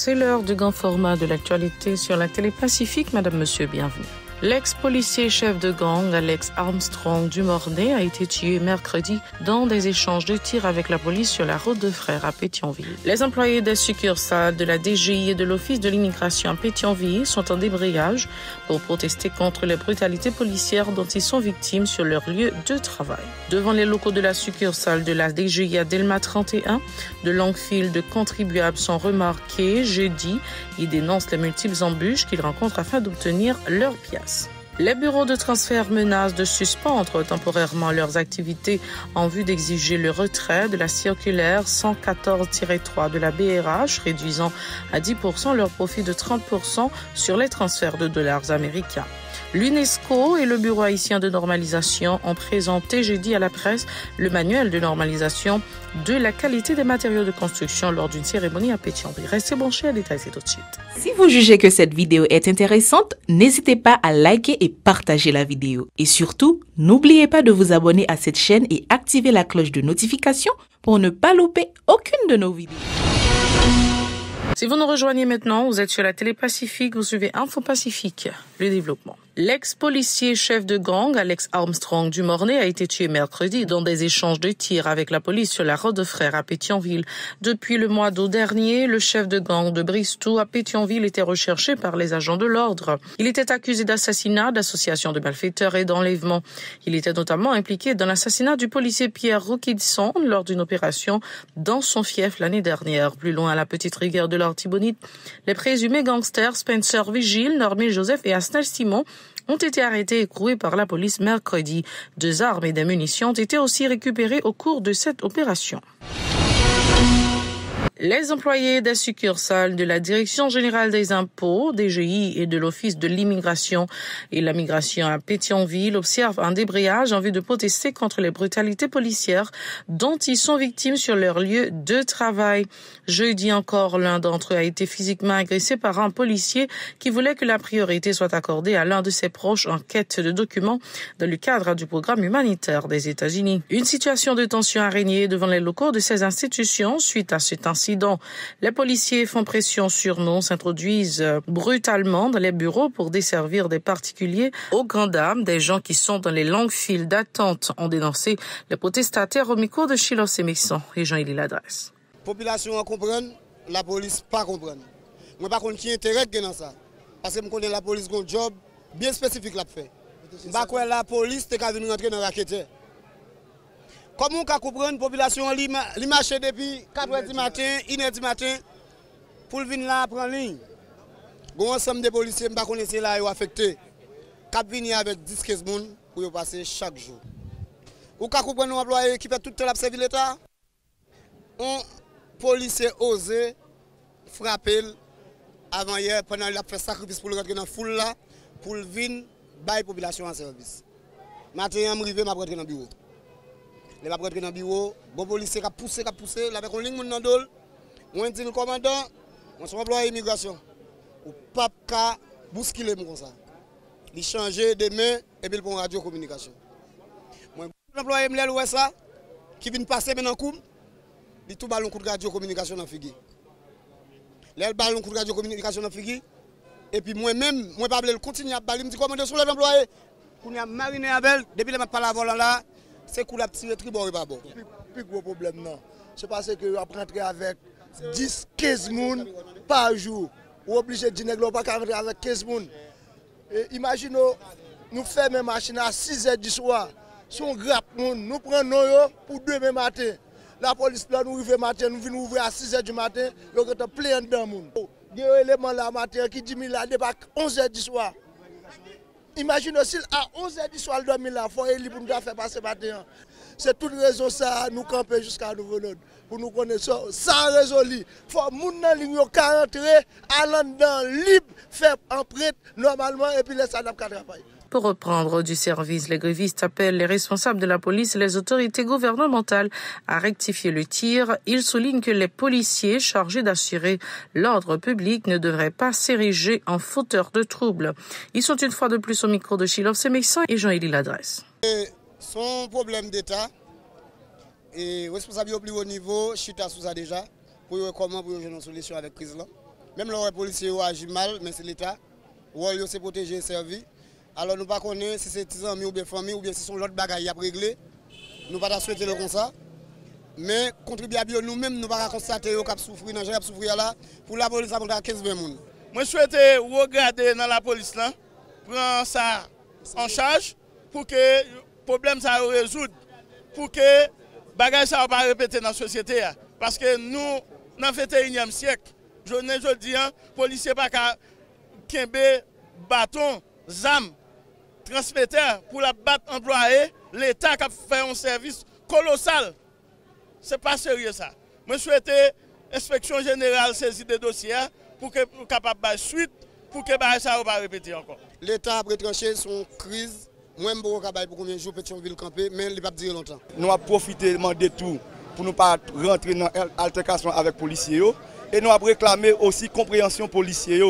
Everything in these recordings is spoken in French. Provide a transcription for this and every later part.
C'est l'heure du grand format de l'actualité sur la télé Pacifique. Madame, monsieur, bienvenue. L'ex-policier chef de gang Alex Armstrong du Mornay a été tué mercredi dans des échanges de tirs avec la police sur la route de Frères à Pétionville. Les employés des succursales de la DGI et de l'Office de l'immigration à Pétionville sont en débrayage pour protester contre les brutalités policières dont ils sont victimes sur leur lieu de travail. Devant les locaux de la succursale de la DGI à Delma 31, de longues files de contribuables sont remarquées jeudi. Ils dénoncent les multiples embûches qu'ils rencontrent afin d'obtenir leurs pièces. Les bureaux de transfert menacent de suspendre temporairement leurs activités en vue d'exiger le retrait de la circulaire 114-3 de la BRH, réduisant à 10% leur profit de 30% sur les transferts de dollars américains. L'UNESCO et le Bureau haïtien de normalisation ont présenté jeudi à la presse le manuel de normalisation de la qualité des matériaux de construction lors d'une cérémonie à Pétionville. Restez branchés, à détail, c'est tout de suite. Si vous jugez que cette vidéo est intéressante, n'hésitez pas à liker et partager la vidéo. Et surtout, n'oubliez pas de vous abonner à cette chaîne et activer la cloche de notification pour ne pas louper aucune de nos vidéos. Si vous nous rejoignez maintenant, vous êtes sur la télé Pacifique, vous suivez Info Pacifique, le développement. L'ex-policier chef de gang, Alex Armstrong du Mornay, a été tué mercredi dans des échanges de tirs avec la police sur la route de Frères à Pétionville. Depuis le mois d'août dernier, le chef de gang de Bristow à Pétionville était recherché par les agents de l'ordre. Il était accusé d'assassinat, d'association de malfaiteurs et d'enlèvement. Il était notamment impliqué dans l'assassinat du policier Pierre Roquidson lors d'une opération dans son fief l'année dernière. Plus loin à la petite rivière de l'Artibonite, les présumés gangsters Spencer Vigile, Normé Joseph et Asnel Simon ont été arrêtés et écroués par la police mercredi. 2 armes et des munitions ont été aussi récupérées au cours de cette opération. Les employés des succursales de la Direction générale des impôts, DGI, et de l'Office de l'immigration et la migration à Pétionville observent un débrayage en vue de protester contre les brutalités policières dont ils sont victimes sur leur lieu de travail. Jeudi encore, l'un d'entre eux a été physiquement agressé par un policier qui voulait que la priorité soit accordée à l'un de ses proches en quête de documents dans le cadre du programme humanitaire des États-Unis. Une situation de tension a régné devant les locaux de ces institutions suite à cet incident. Les policiers font pression sur nous, s'introduisent brutalement dans les bureaux pour desservir des particuliers aux grandes dames. Des gens qui sont dans les longues files d'attente ont dénoncé les protestataires au micro de Shiloh Sémixon et Jean-Élie Ladresse. La population comprend, la police pas comprend. Moi par contre qui intérêt dans ça parce que je connais la police un job bien spécifique l'a fait. Pas quoi la police t'es qu'à venir rentrer dans la raquette. Comment on peut comprendre la population qui marche depuis 4h du matin, 1h du matin, pour venir là prendre ligne. Il y a un ensemble de policiers qui ne connaissent pas là, qui sont affectés. Qui viennent avec 10-15 personnes pour passer chaque jour. Ou peut comprendre un employé qui fait tout le temps servir l'État. Un policier osé frapper avant hier, pendant qu'il a fait sacrifice pour rentrer dans la foule là, pour venir la population en service. Matin, je suis arrivé, je rentrer dans le bureau. Les va rentrer dans le bureau, bon policier qui poussé, avec une ligne dans le dos. Moi je dis le commandant, on est employé d'immigration. Ou pas qu'à bousculer comme ça. Il change de main et puis il prend radio communication. Moi l'employé me dit ça qui vient passer maintenant coup, il tout ballon coup de radio communication dans figure. Les ballon coup de radio communication dans figure et puis moi-même, moi pas continuer à baller, me dit commandant sur l'employé. Qu'on a mariné avec depuis le pas la volant là. C'est qu'on a tiré tribord et pas bon. Plus gros problème non. C'est parce que on rentre avec 10, 15 personnes par jour. On est obligé de dire que pas rentrer avec 15 personnes. Imaginez, nous faisons mes machines à 6h du soir. Son grappe, nous prenons pour demain matin. La police là nous arrive matin, nous venons ouvrir à 6h du matin, nous avons plein de monde. Il y a un élément là matin qui dit qu'il débarque 11h du soir. Imaginez si à 11h du soir, le dormir là, il faut aller pour nous faire passer matin. C'est toute raison ça, nous camper jusqu'à nouveau ordre. Pour nous connaître ça résolu. Il faut que nous nous rentrer, aller dans libre, faire empreinte normalement et puis laisser ça travailler. Pour reprendre du service, les grévistes appellent les responsables de la police et les autorités gouvernementales à rectifier le tir. Ils soulignent que les policiers chargés d'assurer l'ordre public ne devraient pas s'ériger en fauteurs de troubles. Ils sont une fois de plus au micro de Shiloh Sémixon et Jean-Élie Ladresse. Son problème d'État et responsable au plus haut niveau, chita sous ça déjà, pour comment pour une solution avec la crise là. Même les policiers agissent mal, mais c'est l'État. Rôle c'est protéger et servir. Alors nous ne connaissons pas si c'est des amis ou bien famille ou bien si c'est l'autre bagaille à régler. Nous ne pouvons pas souhaiter le comme ça. Mais contribuables nous-mêmes, nous ne pouvons pas constater qu'ils souffrent dans le souffrir là. Pour la police, ça va 15-20 personnes. Moi, je souhaite regarder dans la police là, prendre ça en charge pour que le problème soit résolu, pour que les bagages ne soient pas répétés dans la société. Parce que nous, dans le 21e siècle, je dis, les policiers ne sont pas qu'un bâton, zam, transmetteur pour la battre employé, l'État qui a fait un service colossal. Ce n'est pas sérieux ça. Moi, je souhaite l'inspection générale saisir des dossiers pour que soit capable de suite, pour que ça ne va pas répéter encore. L'État a retranché son crise. Moi, je ne sais pas pour combien de jours Pétionville camper, mais il ne va pas durer longtemps. Nous avons profité de tout pour ne pas rentrer dans l'altercation avec les policiers. Et nous avons réclamé aussi compréhension policiers.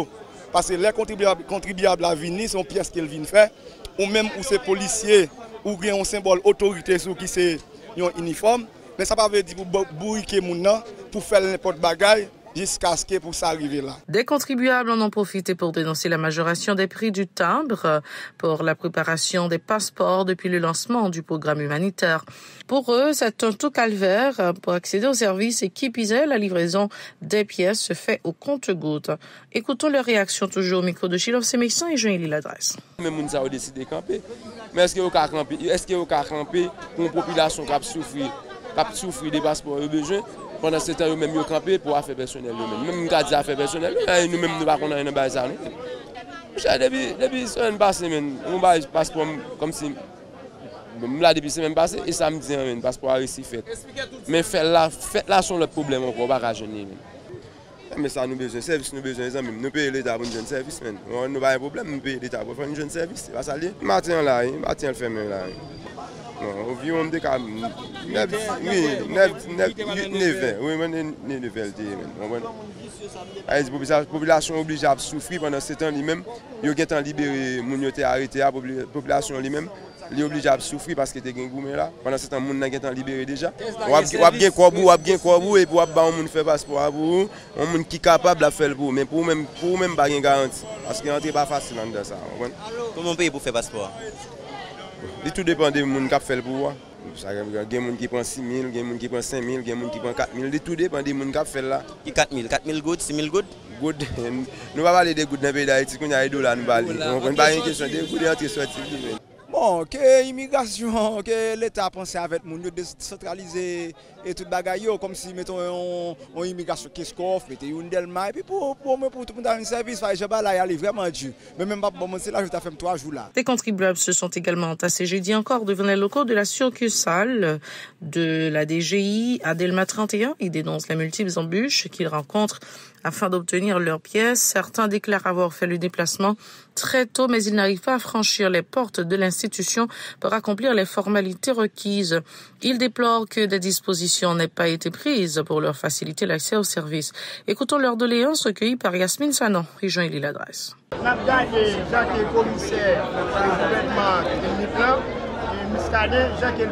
Parce que les contribuables à venir sont pièces qu'ils viennent faire. Ou même où ces policiers, ou bien un symbole autorité sur qui c'est un uniforme. Mais ça ne veut pas dire pour bourriquer les gens, pour faire n'importe bagaille. Jusqu'à ce que pour ça arriver là. Des contribuables en ont profité pour dénoncer la majoration des prix du timbre pour la préparation des passeports depuis le lancement du programme humanitaire. Pour eux, c'est un tout calvaire pour accéder aux services et qui pisait, la livraison des pièces se fait au compte-gouttes. Écoutons leur réaction toujours au micro de Chilov Sémexan et Jean-Élie Ladresse. Mais les gens ont décidé de camper. Mais est-ce qu'il y a camper pour une population qui a souffert des passeports et besoin? Pendant ce temps, nous-mêmes nous campé pour affaires personnelles. Même nous avons dit affaires personnelles, nous-mêmes nous ne pouvons pas faire ça. Depuis la semaine passée, on a un passeport comme si. Là, depuis la semaine passée, et samedi, un passeport a réussi fait. Mais faites là sont le problème encore, pas à jeûner. Mais ça, nous avons besoin de service, nous avons besoin des amis. Nous payons l'État pour un jeune service. Nous n'avons pas de problème, nous payons l'État pour faire un jeune service. C'est pas ça. Matin là, matin le fermé là. Non, au vieux, on dit que 9 la population obligée à souffrir pendant ce temps lui-même. Il y a un libéré, il y a arrêté, la population lui-même. Il est obligé à souffrir parce qu'il y a un gourmet là. Pendant ce temps, il y a un libéré déjà. On a bien quoi et pour on fait passeport pour on monde qui est capable de faire pour mais pour même pas une garantie parce que n'est pas facile dans ça. Comment on paye pour faire passeport? Tout dépend des gens qui fait pour. Il y a des gens qui prennent 6 000, il y a des gens qui prennent 5 000, il y a des gens qui prennent 4 000. Tout dépend des gens qui fait là. 4 000 gouttes, 6 000 gouttes? Nous ne pouvons pas parler des gouttes dans le pays d'Haïti, il y a des dollars. Nous ne pouvons pas une question de gouttes d'entrée sortie. Bon, que l'immigration, que l'État a pensé avec nous, de décentraliser et tout bagaille, comme si mettons une immigration qui se coffre, mettez une delma, et puis pour tout le monde dans un service, je vais là, aller vraiment dur. Mais même pas bon, c'est là, je t'ai fait 3 jours là. Des contribuables se sont également entassés jeudi encore devant les locaux de la succursale de la DGI à Delma 31. Ils dénoncent les multiples embûches qu'ils rencontrent afin d'obtenir leurs pièces. Certains déclarent avoir fait le déplacement très tôt, mais ils n'arrivent pas à franchir les portes de l'institution pour accomplir les formalités requises. Ils déplorent que des dispositions n'aient pas été prises pour leur faciliter l'accès aux services. Écoutons leurs doléances recueillies par Yasmine Sanon et Jean-Élie Ladresse. Nous avons gagné Jacques est commissaire du gouvernement de Niplan et Muscadet, Jacques est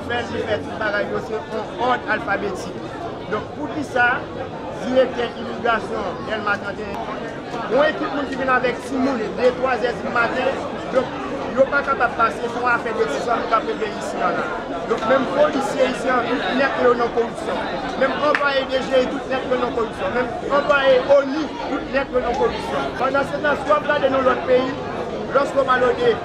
fait tout pareil en ordre alphabétique. Donc pour qui ça, directeur immigration, elle m'a tenté. Mon équipe qui vient avec 6 000, 2-3 heures du matin, donc ils ne sont pas capables de passer, ils sont à faire des décisions de ici. Donc même policiers ici, tout net que non corruption. Même envoyé DG, tout net que non corruption. Même envoyé ONU, tout net que non corruption. Pendant ce temps, soit on dans notre pays, lorsqu'on va l'aider,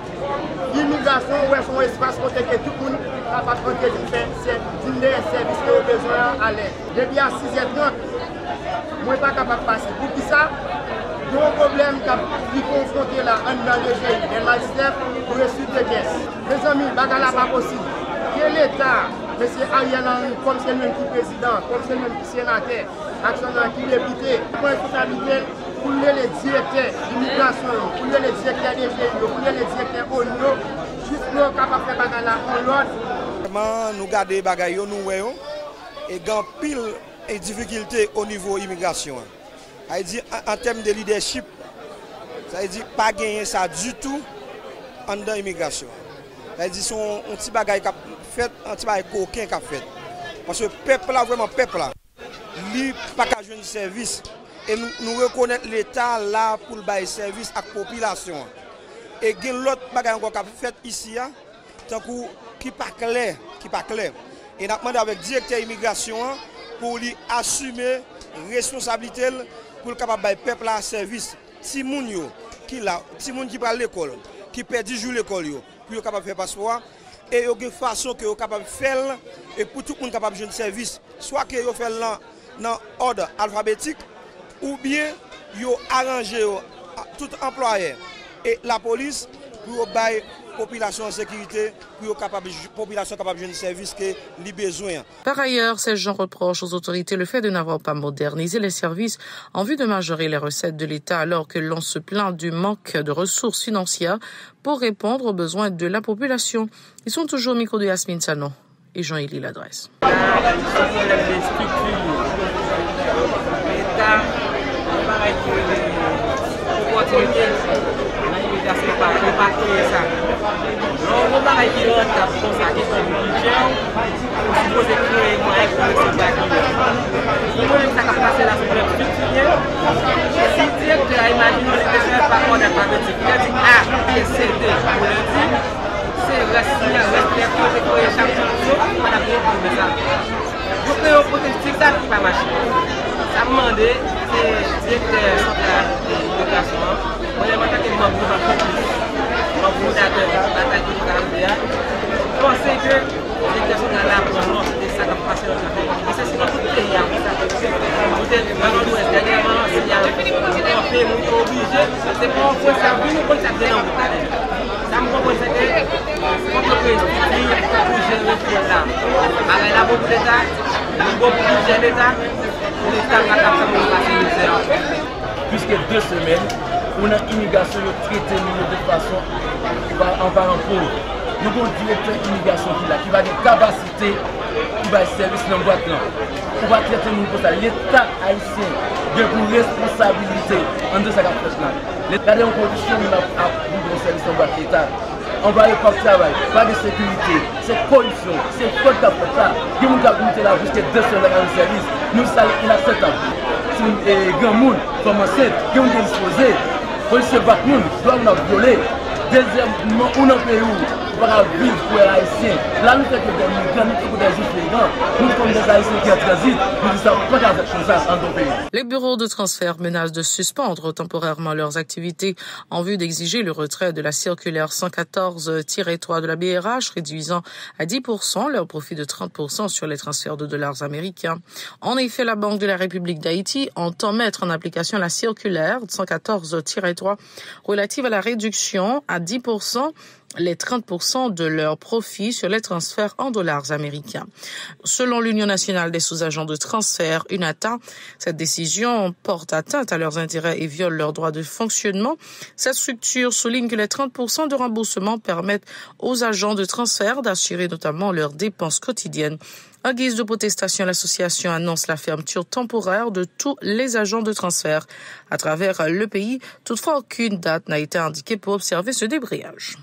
l'immigration, où est son espace pour que tout le monde n'a pas tranquille de faire des services qui ont besoin à l'aide. Depuis à 6h30, moi, je ne suis pas capable de passer. Pour qui ça? Il y a un problème qui est confronté là, dans le GI, dans le magistère, pour le sud de caisse. Mes amis, ce n'est pas possible. Que l'État, M. Ariel Henry, comme c'est le même qui est président, comme c'est le même qui est sénateur, actionnaire qui est député, pour responsabilité pour les directeurs d'immigration, pour les directeurs des GI, pour les directeurs ONU, juste pour capable de faire bagarre là en l'ordre. Nous gardons les bagailles, nous voyons, et grand pile et difficulté au niveau immigration. Ça veut dire en termes de leadership, ça veut dire pas gagner ça du tout en dans l'immigration. Ça veut dire son un petit bagage qui a fait, un petit bagage coquin qui a fait. Parce que le peuple là, vraiment peuple là, lui pas qu'à jouer un service et nous reconnaître l'État là pour le bailler service à la population. Et il y a l'autre bagage encore fait ici, tant qui pas clair, Et nous demandé avec le directeur immigration pour lui assumer responsabilité pour le capable de peuple à service. Si moun yo qui là, si moun qui parle l'école, qui perd 10 jours l'école pour capable faire passeport et il y a une façon que capable faire et pour tout le monde capable de jouer service, soit que yo fait dans ordre alphabétique ou bien yo arranger tout employé et la police pour bailler population en sécurité, pour la population capable de jouer service que les besoins. Par ailleurs, ces gens reprochent aux autorités le fait de n'avoir pas modernisé les services en vue de majorer les recettes de l'État alors que l'on se plaint du manque de ressources financières pour répondre aux besoins de la population. Ils sont toujours au micro de Yasmine Sanon et Jean-Élie Ladresse. Ça m'a demandé, c'est directeur central de l'éducation. Moi, j'ai demandé qu'il m'a pris ma fondateur de la bataille de Carabéa. Je pensais que l'éducation centrale a besoin de ça qui passe dans notre pays. Et ça, c'est dans tout le pays. Peut-être dans l'Ouest, dernièrement, il y a un pays qui est obligé. C'est pas un point service, nous, ça vient dans le talent. Ça me comprend que l'entreprise pour gérer le problème là. Avec la bourse d'État, le bon budget d'État, puisque 2 semaines, on a immigration traité de façon en parent pauvre. Nous avons un directeur d'immigration qui va des capacités, qui va service dans le boîte. On va traiter nous comme ça. L'État haïtien a une responsabilité en deux sa personnelle. L'État a une condition à vous service dans le boîte l'État. On va aller pas de travail, pas de sécurité, c'est corruption, c'est faute d'affaires. Qui nous a goûté là jusqu'à 2 semaines dans le service, nous sommes inacceptables. Si les grands monde commencent, qui ont disposé, policiers battent nous, doivent nous violer. Deuxièmement, on a un pays où on va vivre pour les Haïtiens. Là, nous faisons des migrants, nous faisons des migrants. Nous sommes des Haïtiens qui transitent, nous disons pas qu'avec ça dans nos pays. Les bureaux de transfert menacent de suspendre temporairement leurs activités en vue d'exiger le retrait de la circulaire 114-3 de la BRH, réduisant à 10% leur profit de 30% sur les transferts de dollars américains. En effet, la Banque de la République d'Haïti entend mettre en application la circulaire 114-3 relative à la réduction à 10% les 30% de leurs profits sur les transferts en dollars américains. Selon l'Union nationale des sous-agents de transfert, UNATA, cette décision porte atteinte à leurs intérêts et viole leurs droits de fonctionnement. Cette structure souligne que les 30% de remboursement permettent aux agents de transfert d'assurer notamment leurs dépenses quotidiennes. En guise de protestation, l'association annonce la fermeture temporaire de tous les agents de transfert à travers le pays. Toutefois, aucune date n'a été indiquée pour observer ce débrayage.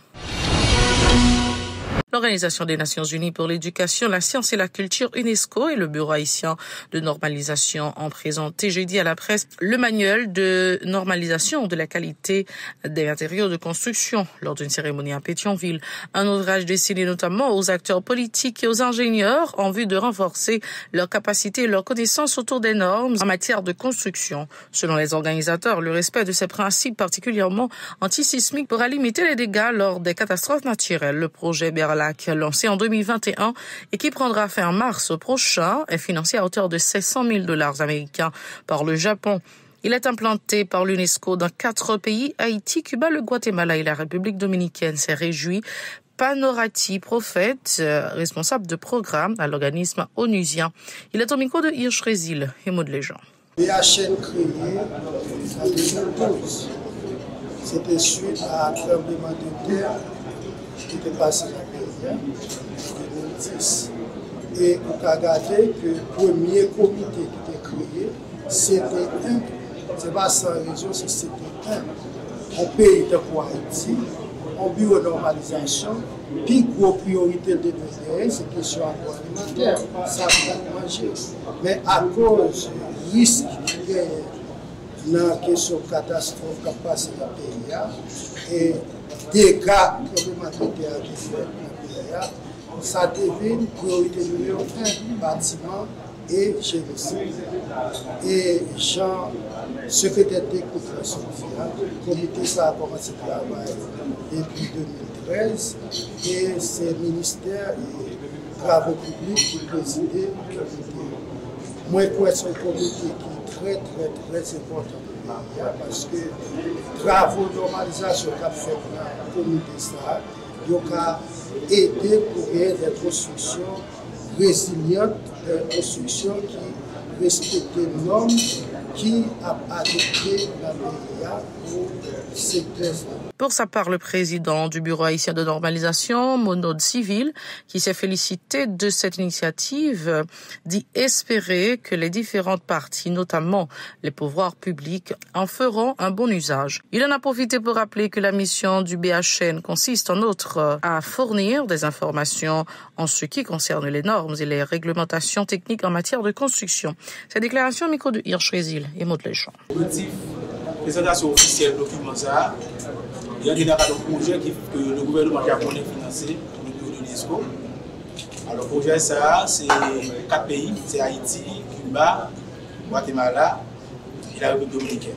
L'Organisation des Nations Unies pour l'éducation, la science et la culture UNESCO et le Bureau haïtien de normalisation ont présenté jeudi à la presse le manuel de normalisation de la qualité des matériaux de construction lors d'une cérémonie à Pétionville. Un ouvrage destiné notamment aux acteurs politiques et aux ingénieurs en vue de renforcer leurs capacités et leurs connaissances autour des normes en matière de construction. Selon les organisateurs, le respect de ces principes particulièrement antisismiques pourra limiter les dégâts lors des catastrophes naturelles. Le projet Berlac, lancé en 2021 et qui prendra fin en mars prochain, est financé à hauteur de $600 000 américains par le Japon. Il est implanté par l'UNESCO dans 4 pays, Haïti, Cuba, le Guatemala et la République dominicaine. S'est réjoui Panorati Prophète, responsable de programme à l'organisme onusien. Il est au micro de Hirsch Résil et Maud Léjean. BHN créé en 2012. C'était suite à un tremblement de terre qui était passé dans le pays en 2010. Et on a regardé que le premier comité qui était créé, c'était un. C'est pas sans raison, c'était un pays de Haïti, un bureau de normalisation, puis gros priorité de donner, c'est question agroalimentaire, ça va manger. Mais à cause du risque qu'il y a dans la question de catastrophe qui a passé dans le pays et dégâts problématiques qui ont été faits dans le pays, ça devient une priorité numéro 1, bâtiment et génocide. Et Jean, secrétaire technique de la Sophia, le comité ça a commencé à travailler depuis 2013 et c'est le ministère des Travaux publics qui préside le comité. Moi, je crois que c'est un comité qui est très important parce que les travaux de normalisation qu'a fait dans le comité, ça, il a aidé pour créer des constructions résilientes, des constructions qui respectent les normes qui a adopté la PIA pour ces thèses. Pour sa part, le président du Bureau haïtien de normalisation, Monod Civil, qui s'est félicité de cette initiative, dit espérer que les différentes parties, notamment les pouvoirs publics, en feront un bon usage. Il en a profité pour rappeler que la mission du BHN consiste en outre à fournir des informations en ce qui concerne les normes et les réglementations techniques en matière de construction. Cette déclaration au micro de Hirsch Résil et Maud Lejean. Présentation officielle document ça. Il y a des projets que le gouvernement japonais a financé pour le bureau de l'UNESCO. Alors, le projet, ça, c'est 4 pays, c'est Haïti, Cuba, Guatemala et la République dominicaine.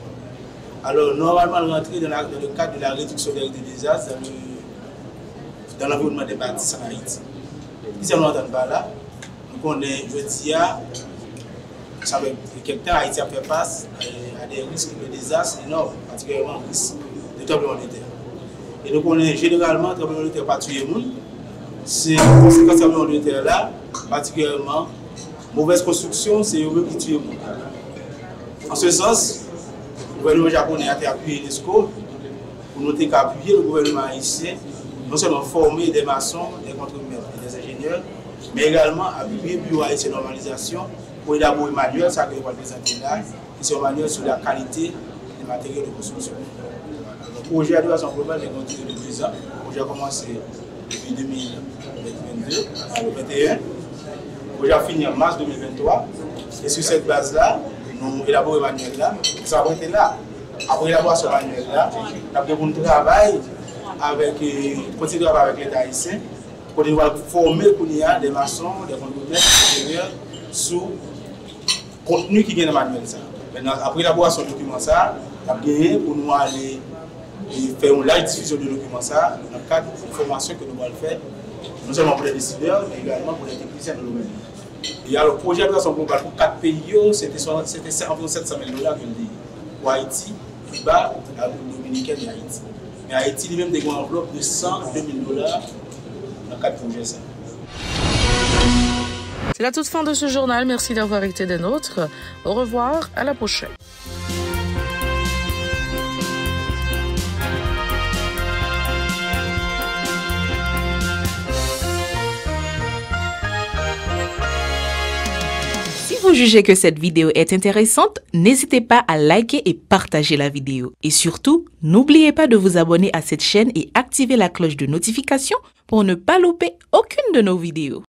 Alors, normalement, rentrer dans le cadre de la réduction des désastres dans l'environnement des bâtisses en Haïti. Si on n'entend pas là, nous connaissons, je dis, ça fait quelque temps, Haïti a fait face à des risques de désastres énormes, particulièrement risques de tremblement de terre. Et nous connaissons généralement le tremblement de terre pas tuer les gens. Ces conséquences de tremblement de terre là, particulièrement mauvaise construction, c'est eux qui tuent les gens. En ce sens, le gouvernement japonais a appuyé l'UNESCO pour noter qu'appuyer le gouvernement haïtien, non seulement former des maçons, des contremaîtres et des ingénieurs, mais également appuyer le bureau haïtien de normalisation pour élaborer un manuel, ça que je vais présenter là, qui est un manuel sur la qualité des matériaux de construction. Le projet de façon globale est continué depuis 2 ans. Le projet a commencé depuis 2022 à 2021. Le projet a fini en mars 2023. Et sur cette base-là, nous élaborons un manuel là. Ça va être là. Après l'élaboration de ce manuel là, nous avons un travail avec l'État haïtien pour former des maçons, des conducteurs, des ingénieurs sur le contenu qui vient dans le manuel. Maintenant, après l'élaboration du document, ça, nous avons gagné pour nous aller faire une large diffusion du document ça, dans le cadre de formation que nous allons faire, non seulement pour les décideurs, mais également pour les techniciens de l'OMS. Et alors, le projet de façon globale pour 4 pays, c'était environ 700 000 $ que je dis, pour Haïti, Cuba, la République dominicaine et Haïti. Mais Haïti lui-même a une enveloppe de 102 000 $ dans 4 projets. C'est la toute fin de ce journal. Merci d'avoir été des nôtres. Au revoir, à la prochaine. Si vous jugez que cette vidéo est intéressante, n'hésitez pas à liker et partager la vidéo. Et surtout, n'oubliez pas de vous abonner à cette chaîne et activer la cloche de notification pour ne pas louper aucune de nos vidéos.